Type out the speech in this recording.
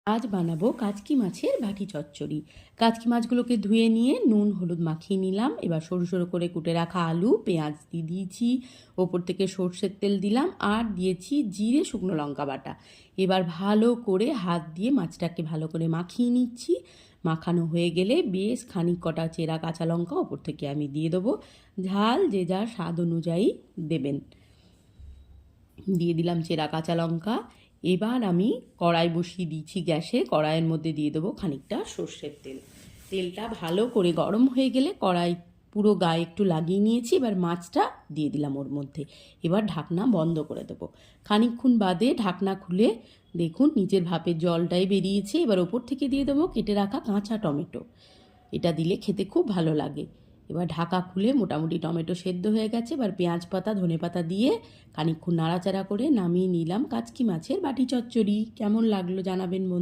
আজ বানাবো কাচকি মাছের বাটি চচ্চড়ি। কাচকি মাছগুলোকে ধুয়ে নিয়ে নুন হলুদ মাখিয়ে নিলাম। এবার সরু সরু করে কুটে রাখা আলু পেঁয়াজ দিয়ে দিয়েছি, ওপর থেকে সর্ষের তেল দিলাম আর দিয়েছি জিরে শুকনো লঙ্কা বাটা। এবার ভালো করে হাত দিয়ে মাছটাকে ভালো করে মাখিয়ে নিচ্ছি। মাখানো হয়ে গেলে বেশ খানিক কটা চেরা কাঁচা লঙ্কা ওপর থেকে আমি দিয়ে দেবো। ঝাল যে যার স্বাদ অনুযায়ী দেবেন। দিয়ে দিলাম চেরা কাঁচা লঙ্কা। এবার আমি কড়াই বসিয়ে দিয়েছি গ্যাসে। কড়াইয়ের মধ্যে দিয়ে দেবো খানিকটা সর্ষের তেল। তেলটা ভালো করে গরম হয়ে গেলে কড়াই পুরো গায়ে একটু লাগিয়ে নিয়েছি। এবার মাছটা দিয়ে দিলাম ওর মধ্যে। এবার ঢাকনা বন্ধ করে দেবো। খানিকক্ষণ বাদে ঢাকনা খুলে দেখুন নিচের ভাপের জলটাই বেরিয়েছে। এবার ওপর থেকে দিয়ে দেবো কেটে রাখা কাঁচা টমেটো। এটা দিলে খেতে খুব ভালো লাগে। এবার ঢাকা খুলে মোটামুটি টমেটো সেদ্ধ হয়ে গেছে। এবার পেঁয়াজ পাতা ধনে পাতা দিয়ে খানিকক্ষণ নাড়াচাড়া করে নামিয়ে নিলাম কাচকি মাছের বাটি চচ্চড়ি। কেমন লাগলো জানাবেন বন্ধু।